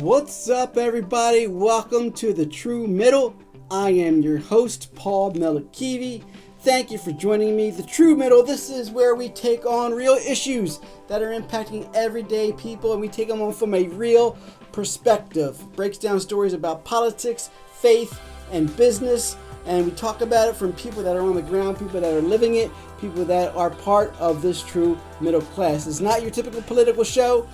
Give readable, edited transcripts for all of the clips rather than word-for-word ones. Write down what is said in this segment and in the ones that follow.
What's up, everybody? Welcome to The True Middle. I am your host, Paul Melikivi. Thank you for joining me. The True Middle, this is where we take on real issues that are impacting everyday people, and we take them on from a real perspective. Breaks down stories about politics, faith, and business, and we talk about it from people that are on the ground, people that are living it, people that are part of this true middle class. It's not your typical political show.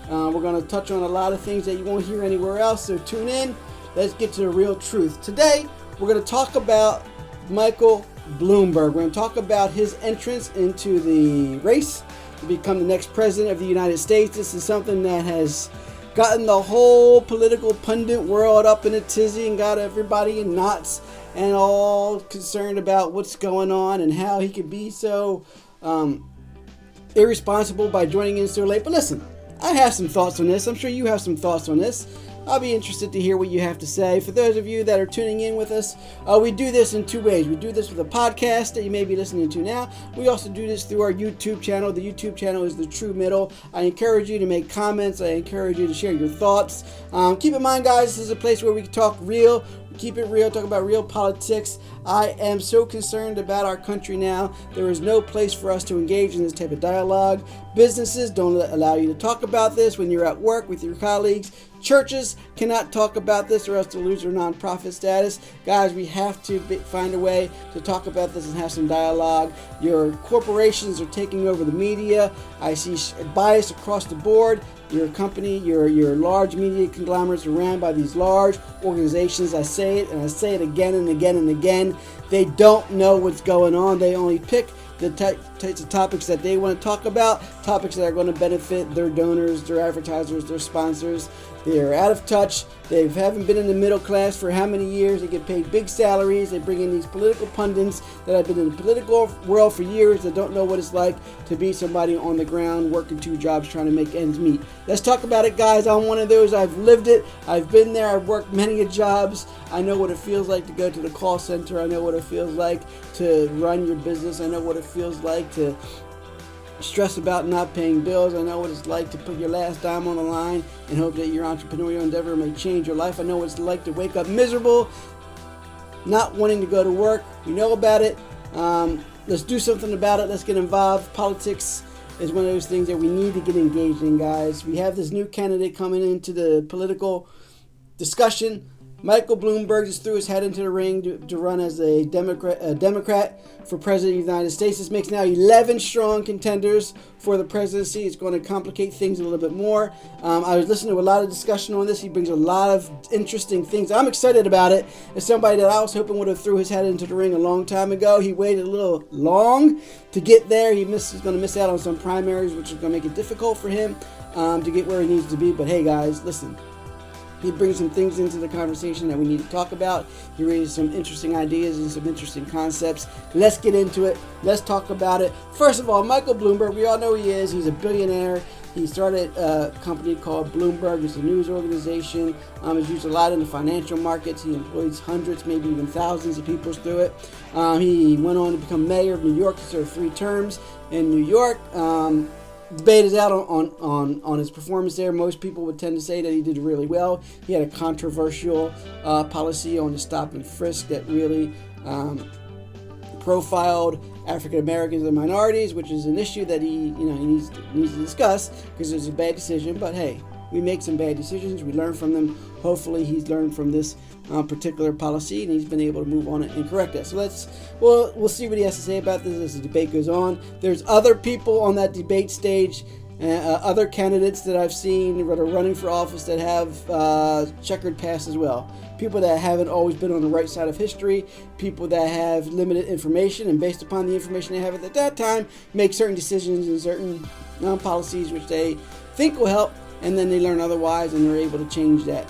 We're going to touch on a lot of things that you won't hear anywhere else, so tune in. Let's get to the real truth. Today, we're going to talk about Michael Bloomberg. We're going to talk about his entrance into the race to become the next president of the United States. This is something that has gotten the whole political pundit world up in a tizzy and got everybody in knots and all concerned about what's going on and how he could be so irresponsible by joining in so late. But listen, I have some thoughts on this. I'm sure you have some thoughts on this. I'll be interested to hear what you have to say. For those of you that are tuning in with us, we do this in two ways. We do this with a podcast that you may be listening to now. We also do this through our YouTube channel. The YouTube channel is The True Middle. I encourage you to make comments. I encourage you to share your thoughts. Keep in mind, guys, this is a place where we can talk real. Keep it real, talk about real politics. I am so concerned about our country now. There is no place for us to engage in this type of dialogue. Businesses don't allow you to talk about this when you're at work with your colleagues. Churches cannot talk about this or else they'll lose their nonprofit status. Guys, we have to find a way to talk about this and have some dialogue. Your corporations are taking over the media. I see bias across the board. Your company, your large media conglomerates are ran by these large organizations. I say it and I say it again and again and again. They don't know what's going on. They only pick the types of topics that they want to talk about, topics that are going to benefit their donors, their advertisers, their sponsors. They're out of touch. They haven't been in the middle class for how many years? They get paid big salaries. They bring in these political pundits that have been in the political world for years that don't know what it's like to be somebody on the ground working two jobs trying to make ends meet. Let's talk about it, guys. I'm one of those. I've lived it. I've been there. I've worked many jobs. I know what it feels like to go to the call center. I know what it feels like to run your business. I know what it feels like to stress about not paying bills. I know what it's like to put your last dime on the line and hope that your entrepreneurial endeavor may change your life. I know what it's like to wake up miserable, not wanting to go to work. We know about it. Let's do something about it. Let's get involved. Politics is one of those things that we need to get engaged in, guys. We have this new candidate coming into the political discussion. Michael Bloomberg just threw his head into the ring to run as a Democrat for President of the United States. This makes now 11 strong contenders for the presidency. It's going to complicate things a little bit more. I was listening to a lot of discussion on this. He brings a lot of interesting things. I'm excited about it. As somebody that I was hoping would have threw his head into the ring a long time ago. He waited a little long to get there. He's going to miss out on some primaries, which is going to make it difficult for him to get where he needs to be. But hey, guys, listen. He brings some things into the conversation that we need to talk about. He raises some interesting ideas and some interesting concepts. Let's get into it. Let's talk about it. First of all, Michael Bloomberg, we all know he is. He's a billionaire. He started a company called Bloomberg. It's a news organization. He's used a lot in the financial markets. He employs hundreds, maybe even thousands of people through it. He went on to become mayor of New York. He served 3 terms in New York. Debate is out on his performance there. Most people would tend to say that he did really well. He had a controversial policy on the stop and frisk that really profiled African Americans and minorities, which is an issue that he needs to discuss because it was a bad decision. But hey, we make some bad decisions. We learn from them. Hopefully, he's learned from this particular policy and he's been able to move on it and correct it. So we'll see what he has to say about this as the debate goes on. There's other people on that debate stage, other candidates that I've seen that are running for office that have checkered past as well. People that haven't always been on the right side of history, people that have limited information and based upon the information they have at that time, make certain decisions and certain policies which they think will help, and then they learn otherwise and they're able to change that.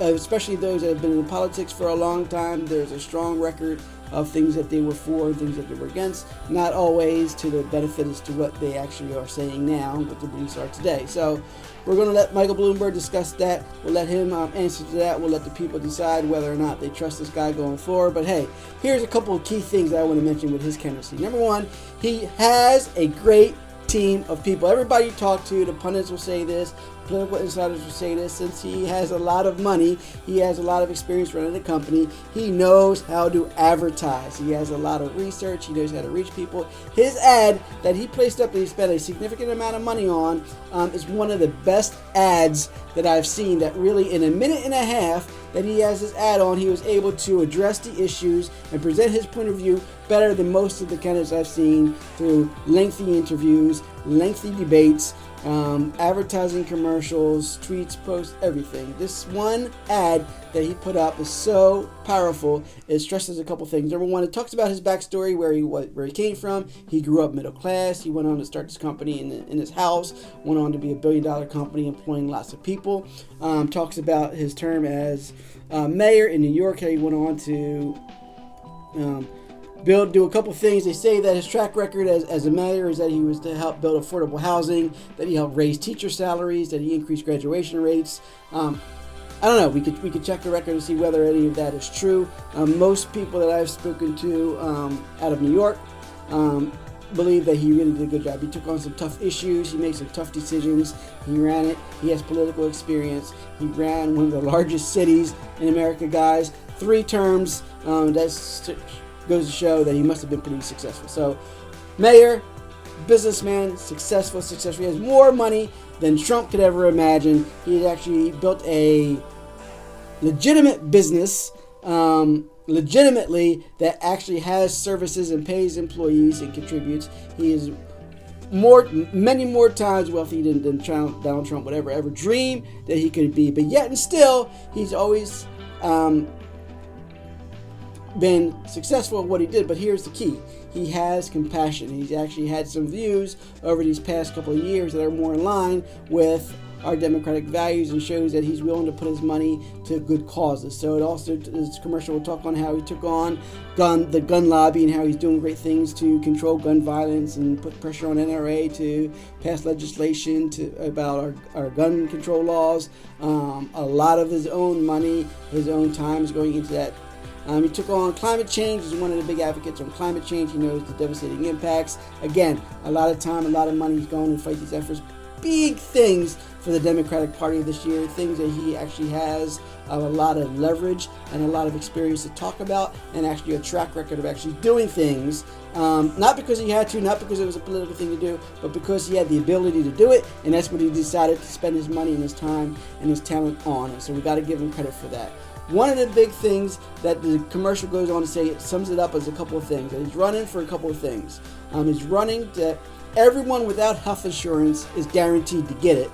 Especially those that have been in politics for a long time, there's a strong record of things that they were for and things that they were against, not always to the benefit as to what they actually are saying now, what the beliefs are today. So we're going to let Michael Bloomberg discuss that. We'll let him answer to that. We'll let the people decide whether or not they trust this guy going forward. But hey, here's a couple of key things that I want to mention with his candidacy. Number one, he has a great team of people. Everybody you talk to, the pundits will say this, political insiders will say this. Since he has a lot of money, he has a lot of experience running a company, he knows how to advertise. He has a lot of research. He knows how to reach people. His ad that he placed up that he spent a significant amount of money on is one of the best ads that I've seen, that really in a minute and a half that he has his ad on, he was able to address the issues and present his point of view better than most of the candidates I've seen through lengthy interviews, lengthy debates, advertising commercials, tweets, posts, everything. This one ad that he put up is so powerful. It stresses a couple things. Number one, it talks about his backstory, where he came from. He grew up middle class. He went on to start this company in his house, went on to be a $1 billion company employing lots of people. Talks about his term as mayor in New York, how he went on to do a couple things. They say that his track record as a mayor is that he was to help build affordable housing, that he helped raise teacher salaries, that he increased graduation rates. I don't know. We could check the record and see whether any of that is true. Most people that I've spoken to out of New York believe that he really did a good job. He took on some tough issues. He made some tough decisions. He ran it. He has political experience. He ran one of the largest cities in America, guys. 3 terms. That's goes to show that he must have been pretty successful. So, mayor, businessman, successful. He has more money than Trump could ever imagine. He had actually built a legitimate business, legitimately, that actually has services and pays employees and contributes. He is many more times wealthy than Donald Trump would ever dream that he could be. But yet and still, he's always been successful at what he did. But here's the key: he has compassion. He's actually had some views over these past couple of years that are more in line with our democratic values, and shows that he's willing to put his money to good causes. So it also, this commercial will talk on how he took on the gun lobby and how he's doing great things to control gun violence and put pressure on NRA to pass legislation about our gun control laws. A lot of his own money, his own time is going into that. He took on climate change. He's one of the big advocates on climate change. He knows the devastating impacts. Again, a lot of time, a lot of money is going to fight these efforts. Big things for the Democratic Party this year. Things that he actually has a lot of leverage and a lot of experience to talk about, and actually a track record of actually doing things. Not because he had to, not because it was a political thing to do, but because he had the ability to do it, and that's what he decided to spend his money and his time and his talent on. And so we got to give him credit for that. One of the big things that the commercial goes on to say, it sums it up as a couple of things. And he's running for a couple of things. He's running that everyone without health insurance is guaranteed to get it,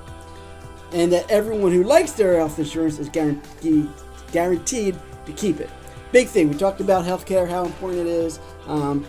and that everyone who likes their health insurance is guaranteed to keep it. Big thing. We talked about healthcare, how important it is.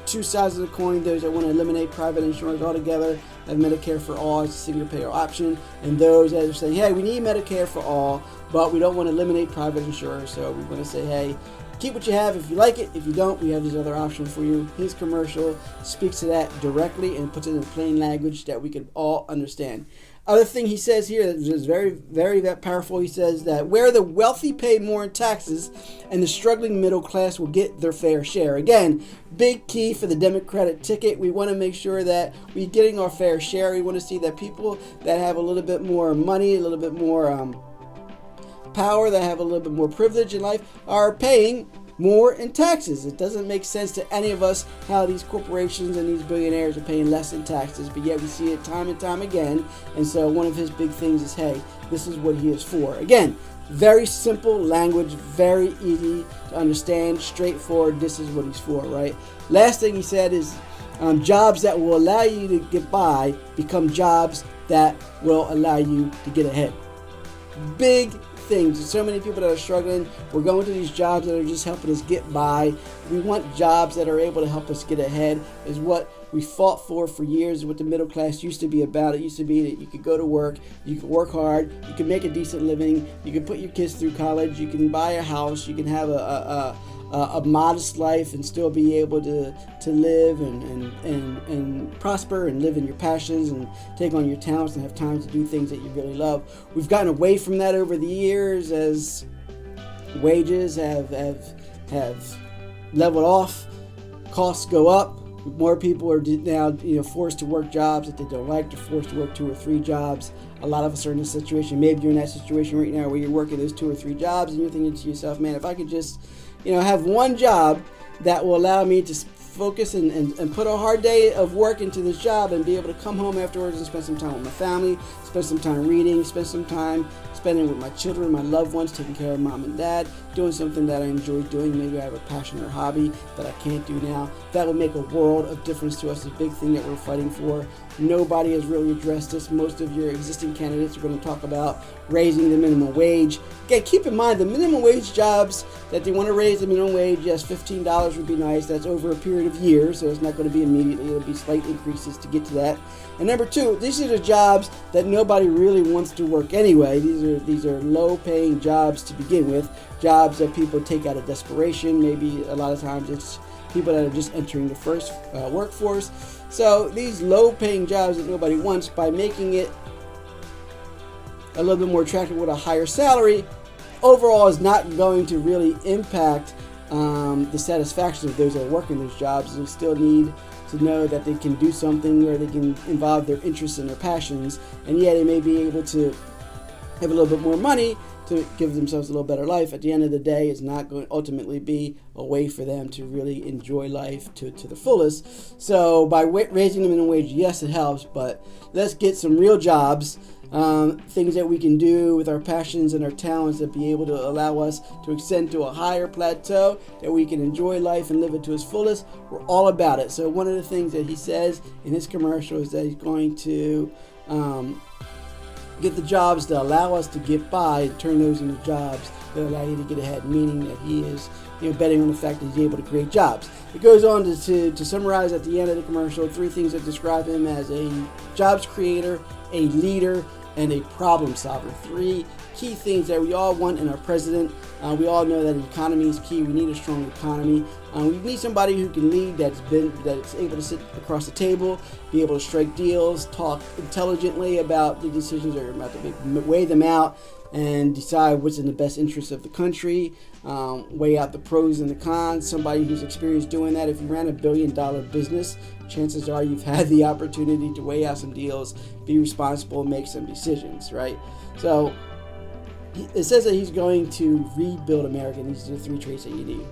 2 sides of the coin. Those that want to eliminate private insurance altogether have Medicare for all as a single payer option, and those that are saying, hey, we need Medicare for all, but we don't want to eliminate private insurers, so we want to say, hey, keep what you have if you like it. If you don't, we have these other options for you. His commercial speaks to that directly and puts it in plain language that we can all understand. Other thing he says here that is very, very powerful, he says that where the wealthy pay more in taxes and the struggling middle class will get their fair share. Again, big key for the Democratic ticket. We want to make sure that we're getting our fair share. We want to see that people that have a little bit more money, a little bit more power, that have a little bit more privilege in life, are paying more in taxes. It doesn't make sense to any of us how these corporations and these billionaires are paying less in taxes, but yet we see it time and time again. And so one of his big things is, hey, this is what he is for. Again, very simple language, very easy to understand, straightforward. This is what he's for, right? Last thing he said is jobs that will allow you to get by become jobs that will allow you to get ahead. Big things. There's so many people that are struggling. We're going to these jobs that are just helping us get by. We want jobs that are able to help us get ahead, is what we fought for years, what the middle class used to be about. It used to be that you could go to work, you could work hard, you could make a decent living, you could put your kids through college, you can buy a house, you can have a modest life and still be able to live and prosper and live in your passions and take on your talents and have time to do things that you really love. We've gotten away from that over the years as wages have leveled off, costs go up, More people are now, forced to work jobs that they don't like. They're forced to work 2 or 3 jobs. A lot of us are in this situation. Maybe you're in that situation right now where you're working those 2 or 3 jobs, and you're thinking to yourself, man, if I could just, have one job that will allow me to focus and put a hard day of work into this job and be able to come home afterwards and spend some time with my family, spend some time reading, spend some time spending with my children, my loved ones, taking care of mom and dad, doing something that I enjoy doing. Maybe I have a passion or hobby that I can't do now. That will make a world of difference to us. It's a big thing that we're fighting for. Nobody has really addressed this. Most of your existing candidates are going to talk about raising the minimum wage. Again, keep in mind the minimum wage jobs that they want to raise the minimum wage. Yes, $15 would be nice. That's over a period of years, so it's not going to be immediately. It'll be slight increases to get to that. And number 2, these are the jobs that nobody really wants to work anyway. These are low-paying jobs to begin with, jobs that people take out of desperation. Maybe a lot of times it's people that are just entering the first workforce. So these low-paying jobs that nobody wants, by making it a little bit more attractive with a higher salary, overall is not going to really impact the satisfaction of those that are working those jobs. They still need to know that they can do something where they can involve their interests and their passions, and yeah, they may be able to have a little bit more money to give themselves a little better life. At the end of the day, it's not going to ultimately be a way for them to really enjoy life to the fullest. So by raising the minimum wage, yes, it helps, but let's get some real jobs, things that we can do with our passions and our talents that be able to allow us to ascend to a higher plateau, that we can enjoy life and live it to its fullest. We're all about it. So one of the things that he says in his commercial is that he's going to get the jobs that allow us to get by and turn those into jobs that allow you to get ahead, meaning that he is betting on the fact that he's able to create jobs. It goes on to summarize at the end of the commercial 3 things that describe him as a jobs creator, a leader, and a problem solver. 3 key things that we all want in our president. We all know that the economy is key. We need a strong economy. We need somebody who can lead that's able to sit across the table, be able to strike deals, talk intelligently about the decisions that are about to make, weigh them out, and decide what's in the best interest of the country, weigh out the pros and the cons. Somebody who's experienced doing that. If you ran a $1 billion business, chances are you've had the opportunity to weigh out some deals, be responsible, make some decisions, right? So it says that he's going to rebuild America, and these are the 3 traits that you need.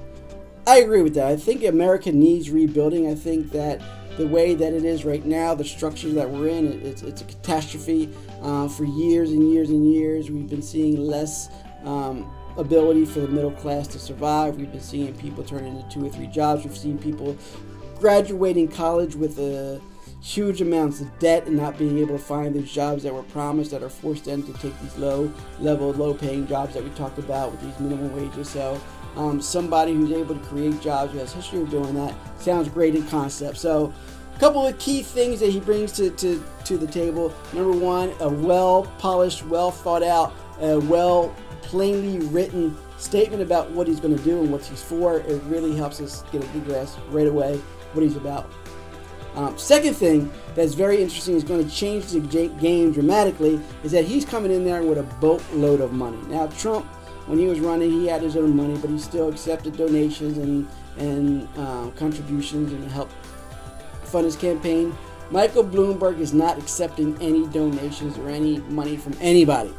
I agree with that. I think America needs rebuilding. I think that the way that it is right now, the structure that we're in, it's a catastrophe. For years and years and years, we've been seeing less ability for the middle class to survive. We've been seeing people turn into 2 or 3 jobs. We've seen people graduating college with huge amounts of debt and not being able to find those jobs that were promised, that are forced them to take these low-paying jobs that we talked about with these minimum wages. So somebody who's able to create jobs, who has history of doing that, sounds great in concept. So a couple of key things that he brings to the table. Number 1, a well-polished, well-thought-out, plainly written statement about what he's going to do and what he's for. It really helps us get a good grasp right away what he's about. Second thing that's very interesting, is going to change the game dramatically, is that he's coming in there with a boatload of money. Now, Trump, when he was running, he had his own money, but he still accepted donations and contributions and helped fund his campaign. Michael Bloomberg is not accepting any donations or any money from anybody.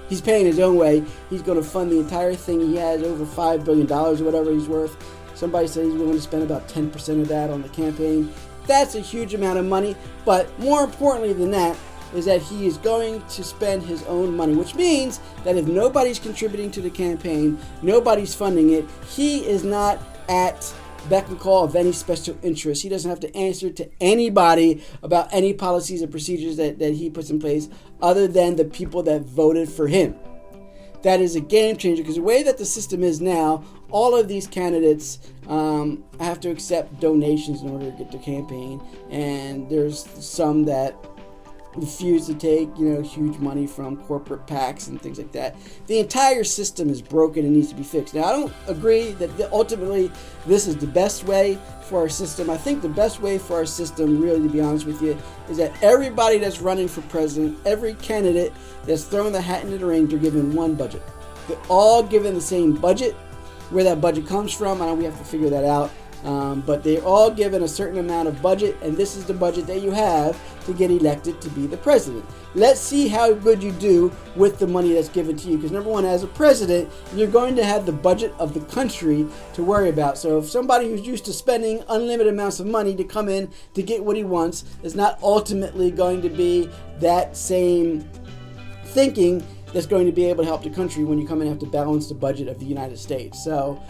He's paying his own way. He's going to fund the entire thing. He has over $5 billion or whatever he's worth. Somebody said he's willing to spend about 10% of that on the campaign. That's a huge amount of money, but more importantly than that is that he is going to spend his own money, which means that if nobody's contributing to the campaign, nobody's funding it, he is not at beck and call of any special interest. He doesn't have to answer to anybody about any policies and procedures that he puts in place other than the people that voted for him. That is a game changer, because the way that the system is now, all of these candidates have to accept donations in order to get their campaign, and there's some that refuse to take, huge money from corporate PACs and things like that. The entire system is broken and needs to be fixed. Now, I don't agree that ultimately this is the best way for our system. I think the best way for our system, really, to be honest with you, is that everybody that's running for president, every candidate that's throwing the hat into the ring, they're given one budget. They're all given the same budget. Where that budget comes from, we have to figure that out. But they're all given a certain amount of budget, and this is the budget that you have to get elected to be the president. Let's see how good you do with the money that's given to you. Because number one, as a president, you're going to have the budget of the country to worry about. So if somebody who's used to spending unlimited amounts of money to come in to get what he wants is not ultimately going to be that same thinking that's going to be able to help the country when you come in and have to balance the budget of the United States. So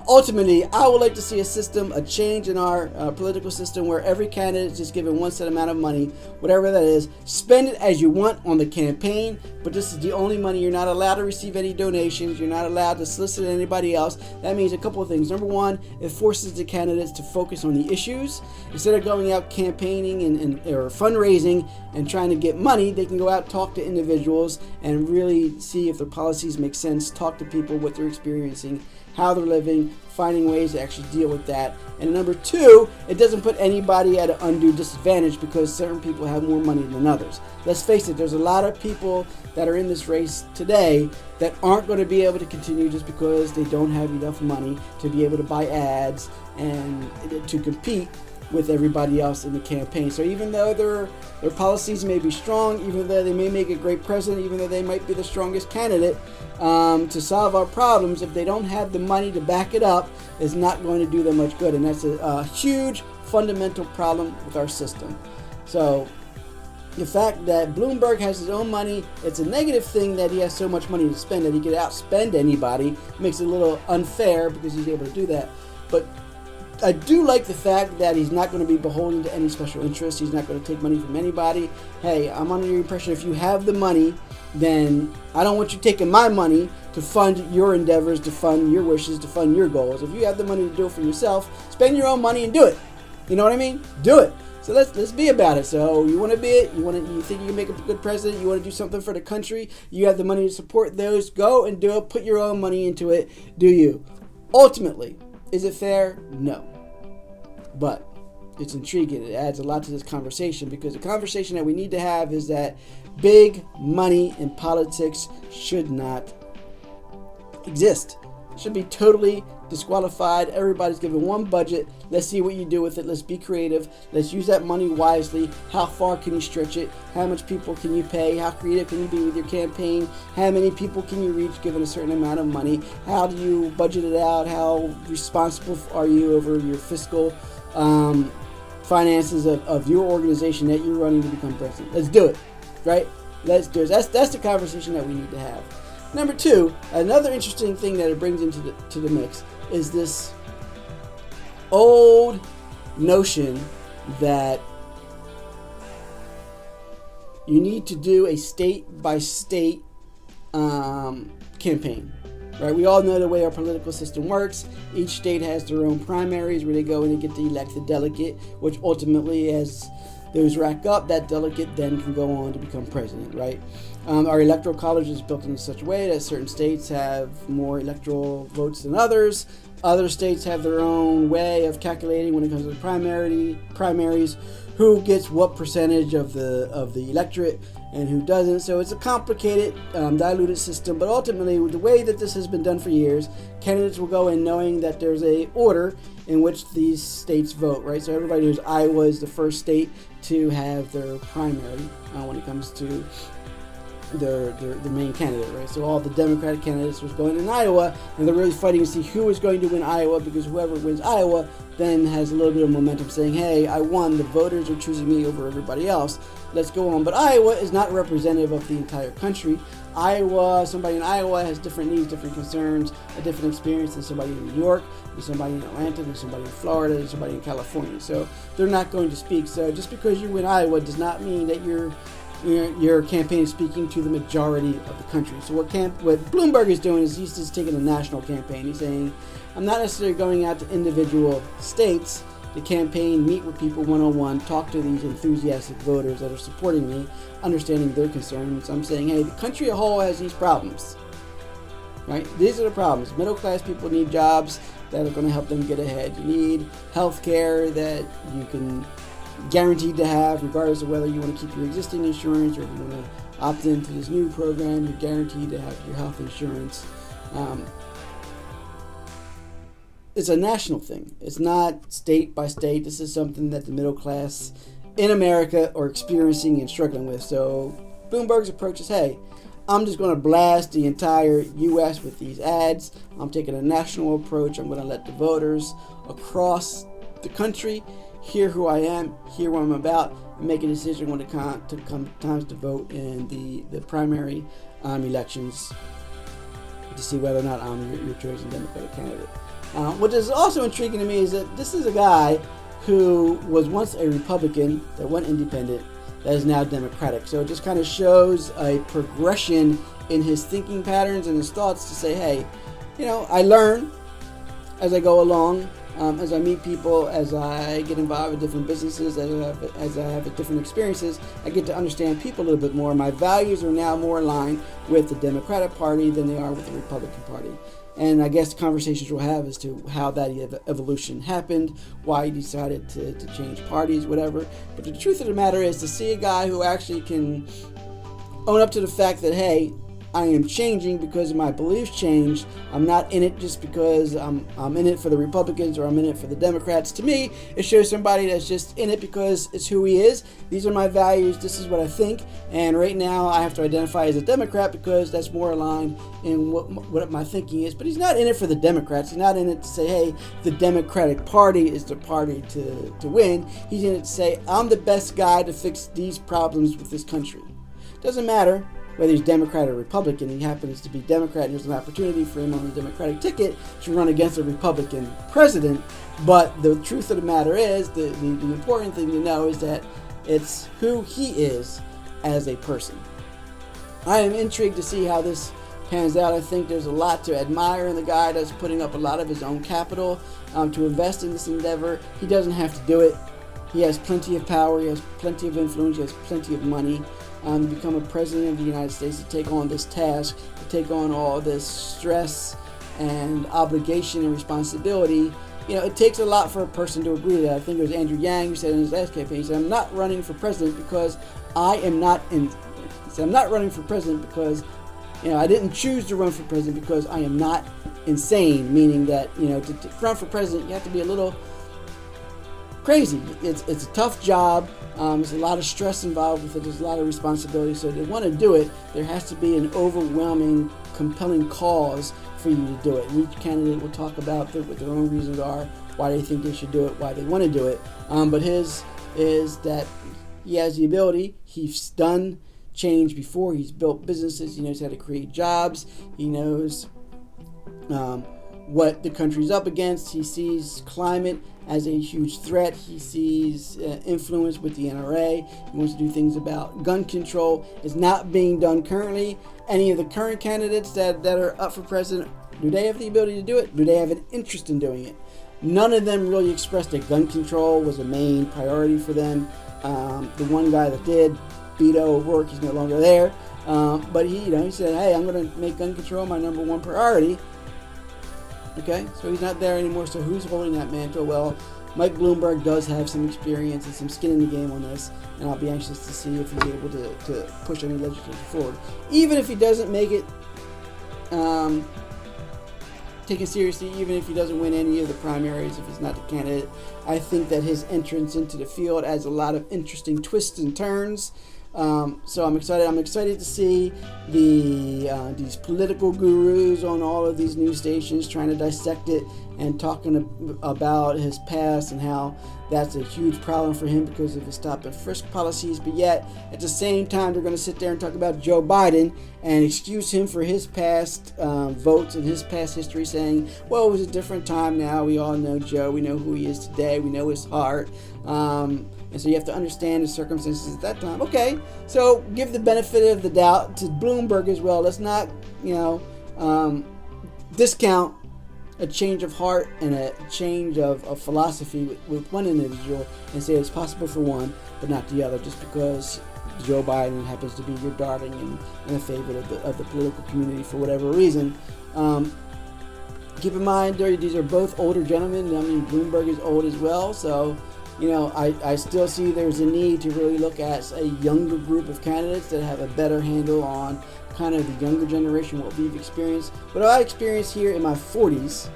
ultimately, I would like to see a change in our political system where every candidate is just given one set amount of money, whatever that is. Spend it as you want on the campaign, but this is the only money. You're not allowed to receive any donations. You're not allowed to solicit anybody else. That means a couple of things. Number one, it forces the candidates to focus on the issues. Instead of going out campaigning or fundraising and trying to get money, they can go out, talk to individuals, and really see if their policies make sense, talk to people, what they're experiencing, how they're living, finding ways to actually deal with that. And number two, it doesn't put anybody at an undue disadvantage because certain people have more money than others. Let's face it, there's a lot of people that are in this race today that aren't going to be able to continue just because they don't have enough money to be able to buy ads and to compete with everybody else in the campaign. So even though their policies may be strong, even though they may make a great president, even though they might be the strongest candidate to solve our problems, if they don't have the money to back it up, it's not going to do them much good. And that's a huge fundamental problem with our system. So the fact that Bloomberg has his own money, it's a negative thing that he has so much money to spend that he could outspend anybody. It makes it a little unfair because he's able to do that. But I do like the fact that he's not going to be beholden to any special interest. He's not going to take money from anybody. Hey, I'm under the impression if you have the money, then I don't want you taking my money to fund your endeavors, to fund your wishes, to fund your goals. If you have the money to do it for yourself, spend your own money and do it. You know what I mean? Do it. So let's be about it. So you want to be it? You think you can make a good president? You want to do something for the country? You have the money to support those? Go and do it. Put your own money into it. Do you? Ultimately, is it fair? No. But it's intriguing. It adds a lot to this conversation because the conversation that we need to have is that big money in politics should not exist. It should be totally disqualified. Everybody's given one budget. Let's see what you do with it. Let's be creative. Let's use that money wisely. How far can you stretch it? How much people can you pay? How creative can you be with your campaign? How many people can you reach given a certain amount of money? How do you budget it out? How responsible are you over your fiscal finances of your organization that you're running to become president? Let's do it, right? Let's do it. That's the conversation that we need to have. Number two, another interesting thing that it brings into the mix is this old notion that you need to do a state-by-state campaign. Right, we all know the way our political system works. Each state has their own primaries where they go and they get to elect the delegate, which ultimately, as those rack up, that delegate then can go on to become president, right? Our electoral college is built in such a way that certain states have more electoral votes than others. Other states have their own way of calculating when it comes to the primaries, who gets what percentage of the electorate and who doesn't. So it's a complicated, diluted system, but ultimately the way that this has been done for years, candidates will go in knowing that there's a order in which these states vote, right? So everybody knows Iowa is the first state to have their primary when it comes to their main candidate, right? So all the Democratic candidates was going in Iowa, and they're really fighting to see who is going to win Iowa, because whoever wins Iowa then has a little bit of momentum saying, hey, I won, the voters are choosing me over everybody else, let's go on. But Iowa is not representative of the entire country. Somebody in Iowa has different needs, different concerns, a different experience than somebody in New York, than somebody in Atlanta, than somebody in Florida, than somebody in California. So they're not going to speak. So just because you win Iowa does not mean that your campaign is speaking to the majority of the country. So what Bloomberg is doing is he's just taking a national campaign. He's saying, I'm not necessarily going out to individual states to campaign, meet with people one-on-one, talk to these enthusiastic voters that are supporting me, understanding their concerns. I'm saying, hey, the country as a whole has these problems, right? These are the problems. Middle-class people need jobs that are going to help them get ahead. You need health care that you can guaranteed to have, regardless of whether you want to keep your existing insurance or if you want to opt into this new program. You're guaranteed to have your health insurance. it's a national thing. It's not state by state. This is something that the middle class in America are experiencing and struggling with. So Bloomberg's approach is, hey, I'm just going to blast the entire U.S. with these ads. I'm taking a national approach. I'm going to let the voters across the country hear who I am, hear what I'm about, and make a decision when it comes time to vote in the primary elections to see whether or not I'm your chosen Democratic candidate. What is also intriguing to me is that this is a guy who was once a Republican that went independent, that is now Democratic. So it just kind of shows a progression in his thinking patterns and his thoughts to say, hey, I learn as I go along, as I meet people, as I get involved in different businesses, as I have different experiences, I get to understand people a little bit more. My values are now more aligned with the Democratic Party than they are with the Republican Party. And I guess the conversations we'll have as to how that evolution happened, why he decided to change parties, whatever. But the truth of the matter is to see a guy who actually can own up to the fact that, hey, I am changing because my beliefs changed. I'm not in it just because I'm in it for the Republicans or I'm in it for the Democrats. To me, it shows somebody that's just in it because it's who he is. These are my values. This is what I think. And right now, I have to identify as a Democrat because that's more aligned in what my thinking is. But he's not in it for the Democrats. He's not in it to say, hey, the Democratic Party is the party to win. He's in it to say, I'm the best guy to fix these problems with this country. Doesn't matter whether he's Democrat or Republican. He happens to be Democrat, and there's an opportunity for him on the Democratic ticket to run against a Republican president. But the truth of the matter is, the important thing to know is that it's who he is as a person. I am intrigued to see how this pans out. I think there's a lot to admire in the guy that's putting up a lot of his own capital to invest in this endeavor. He doesn't have to do it. He has plenty of power. He has plenty of influence. He has plenty of money. To become a president of the United States, to take on this task, to take on all this stress and obligation and responsibility. It takes a lot for a person to agree to that. I think it was Andrew Yang who said in his last campaign, he said, I'm not running for president because I'm not running for president because, I didn't choose to run for president because I am not insane, meaning that, to run for president, you have to be a little crazy. It's a tough job. There's a lot of stress involved with it. There's a lot of responsibility. So to want to do it, there has to be an overwhelming, compelling cause for you to do it. And each candidate will talk about what their own reasons are, why they think they should do it, why they want to do it. But his is that he has the ability. He's done change before. He's built businesses. He knows how to create jobs. He knows what the country's up against. He sees climate as a huge threat. He sees influence with the NRA. He wants to do things about gun control. It's not being done currently. Any of the current candidates that are up for president, do they have the ability to do it? Do they have an interest in doing it? None of them really expressed that gun control was a main priority for them. The one guy that did, Beto O'Rourke, he's no longer there. But he said, hey, I'm going to make gun control my number one priority. Okay, so he's not there anymore. So who's holding that mantle? Well, Mike Bloomberg does have some experience and some skin in the game on this, and I'll be anxious to see if he's able to push any legislation forward. Even if he doesn't make it taken seriously, even if he doesn't win any of the primaries, if he's not the candidate, I think that his entrance into the field adds a lot of interesting twists and turns. So I'm excited. I'm excited to see these political gurus on all of these news stations trying to dissect it and talking about his past and how that's a huge problem for him because of his stop and frisk policies. But yet, at the same time, they're going to sit there and talk about Joe Biden and excuse him for his past votes and his past history, saying, well, it was a different time now. We all know Joe. We know who he is today. We know his heart. And so you have to understand the circumstances at that time. Okay, so give the benefit of the doubt to Bloomberg as well. Let's not, discount a change of heart and a change of philosophy with one individual and say it's possible for one, but not the other, just because Joe Biden happens to be your darling and a favorite of the political community for whatever reason. Keep in mind, these are both older gentlemen. I mean, Bloomberg is old as well, so I still see there's a need to really look at a younger group of candidates that have a better handle on kind of the younger generation, what we've experienced. What I experienced here in my 40s,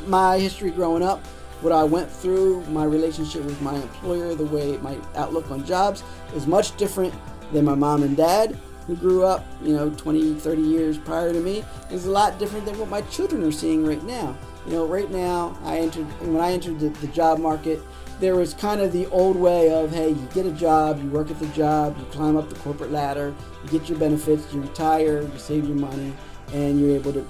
my history growing up, what I went through, my relationship with my employer, the way my outlook on jobs is much different than my mom and dad, who grew up, 20, 30 years prior to me. It's a lot different than what my children are seeing right now. Right now, when I entered the job market, there was kind of the old way of, hey, you get a job, you work at the job, you climb up the corporate ladder, you get your benefits, you retire, you save your money, and you're able to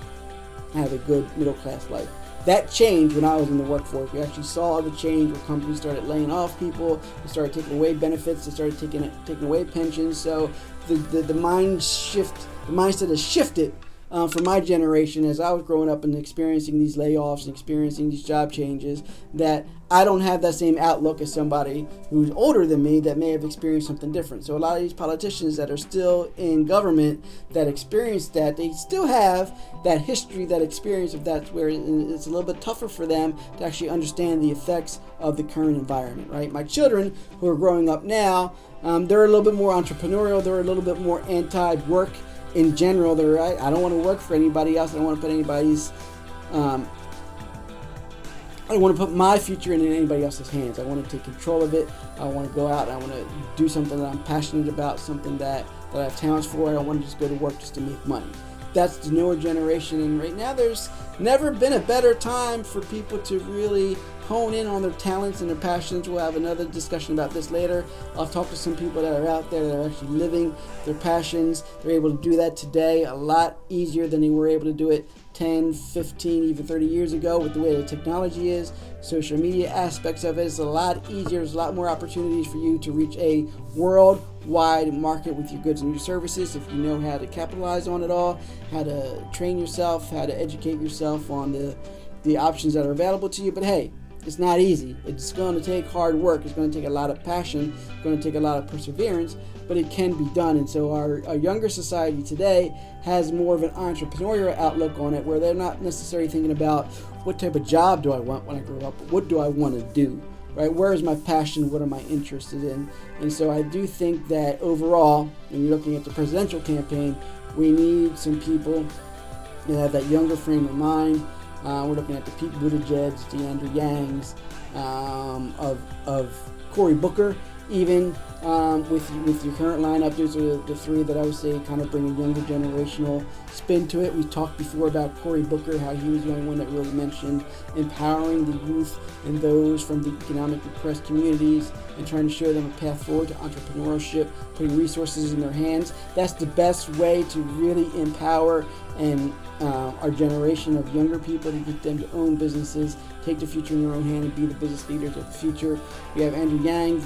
have a good middle-class life. That changed when I was in the workforce. We actually saw the change where companies started laying off people, they started taking away benefits, they started taking away pensions. So the mindset has shifted for my generation as I was growing up and experiencing these layoffs and experiencing these job changes, that I don't have that same outlook as somebody who's older than me that may have experienced something different. So a lot of these politicians that are still in government that experience that, they still have that history, that experience of that, where it's a little bit tougher for them to actually understand the effects of the current environment, right? My children who are growing up now, they're a little bit more entrepreneurial, they're a little bit more anti-work in general. They're right. I don't want to work for anybody else. I don't want to put anybody's I don't want to put my future in anybody else's hands. I want to take control of it. I want to go out and I want to do something that I'm passionate about, something that I have talents for. I don't want to just go to work just to make money. That's the newer generation, and right now there's never been a better time for people to really hone in on their talents and their passions. We'll have another discussion about this later. I'll talk to some people that are out there that are actually living their passions. They're able to do that today a lot easier than they were able to do it 10, 15, even 30 years ago with the way the technology is. Social media aspects of it is a lot easier. There's a lot more opportunities for you to reach a worldwide market with your goods and your services if you know how to capitalize on it all, how to train yourself, how to educate yourself on the options that are available to you. But hey, it's not easy. It's going to take hard work. It's going to take a lot of passion. It's going to take a lot of perseverance, but it can be done. And so our younger society today has more of an entrepreneurial outlook on it, where they're not necessarily thinking about what type of job do I want when I grow up, what do I want to do, right? Where is my passion? What am I interested in? And so I do think that overall, when you're looking at the presidential campaign, we need some people that have that younger frame of mind. We're looking at the Pete Buttigieg, the Andrew Yangs, of Cory Booker, even with your current lineup. Those are the three that I would say kind of bring a younger generational spin to it. We talked before about Cory Booker, how he was the only one that really mentioned empowering the youth and those from the economic repressed communities and trying to show them a path forward to entrepreneurship, putting resources in their hands. That's the best way to really empower and our generation of younger people, to get them to own businesses, take the future in their own hand, and be the business leaders of the future. We have Andrew Yang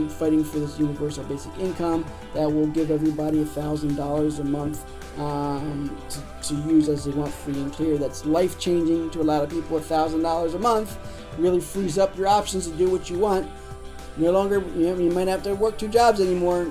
fighting for this universal basic income that will give everybody $1,000 a month to use as they want, free and clear. That's life-changing to a lot of people. $1,000 a month really frees up your options to do what you want. No longer, you might have to work two jobs anymore.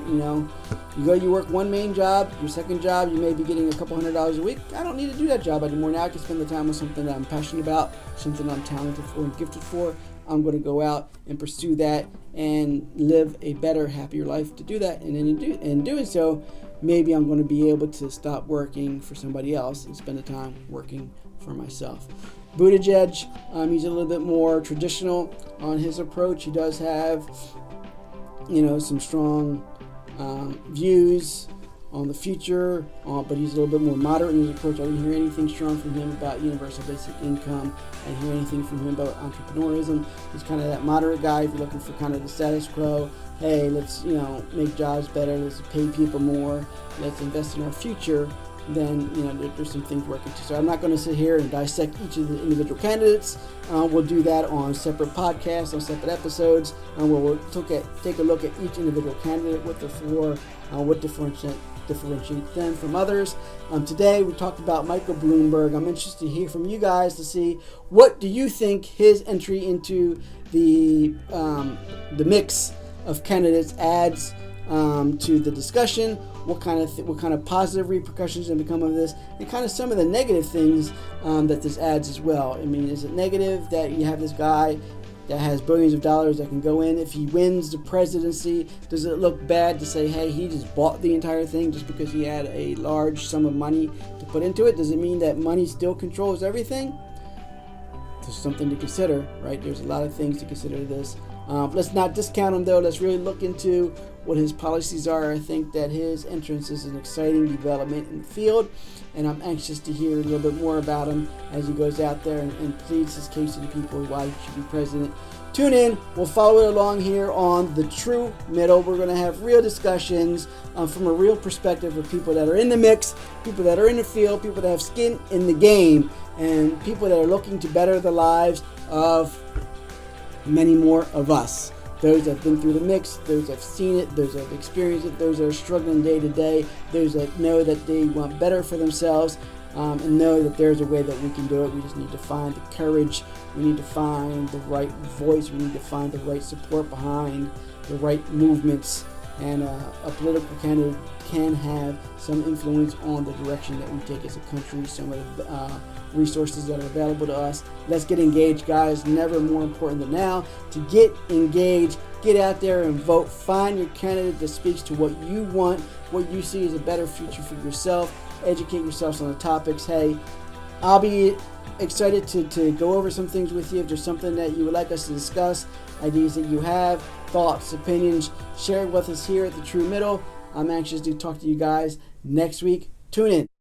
You work one main job, your second job, you may be getting a couple $100s a week. I don't need to do that job anymore. Now I can spend the time with something that I'm passionate about, something that I'm talented for and gifted for. I'm going to go out and pursue that and live a better, happier life to do that. And in doing so, maybe I'm going to be able to stop working for somebody else and spend the time working for myself. Buttigieg, he's a little bit more traditional on his approach. He does have, some strong views on the future, but he's a little bit more moderate in his approach. I didn't hear anything strong from him about universal basic income. I didn't hear anything from him about entrepreneurialism. He's kind of that moderate guy. If you're looking for kind of the status quo, hey, let's make jobs better, let's pay people more, let's invest in our future, then there's some things working too. So I'm not going to sit here and dissect each of the individual candidates. We'll do that on separate podcasts, on separate episodes, and we'll take a look at each individual candidate, what they're for, what differentiates them from others. Today we talked about Michael Bloomberg. I'm interested to hear from you guys to see, what do you think his entry into the mix of candidates adds to the discussion? What kind of positive repercussions have become of this, and kind of some of the negative things that this adds as well. I mean, is it negative that you have this guy that has billions of dollars that can go in? If he wins the presidency, does it look bad to say, hey, he just bought the entire thing just because he had a large sum of money to put into it? Does it mean that money still controls everything? there's something to consider, right? There's a lot of things to consider this. Let's not discount him, though. Let's really look into what his policies are. I think that his entrance is an exciting development in the field, and I'm anxious to hear a little bit more about him as he goes out there and pleads his case to the people why he should be president. Tune in. We'll follow it along here on The True Middle. We're going to have real discussions from a real perspective of people that are in the mix, people that are in the field, people that have skin in the game, and people that are looking to better the lives of many more of us. Those that have been through the mix, those that have seen it, those that have experienced it, those that are struggling day to day, those that know that they want better for themselves, and know that there's a way that we can do it. We just need to find the courage. We need to find the right voice. We need to find the right support behind the right movements. And a political candidate can have some influence on the direction that we take as a country, some of the resources that are available to us. Let's get engaged, guys. Never more important than now to get engaged. Get out there and vote. Find your candidate that speaks to what you want, what you see as a better future for yourself. Educate yourselves on the topics. Hey, I'll be excited to go over some things with you. If there's something that you would like us to discuss, ideas that you have, thoughts, opinions, share it with us here at The True Middle. I'm anxious to talk to you guys next week. Tune in.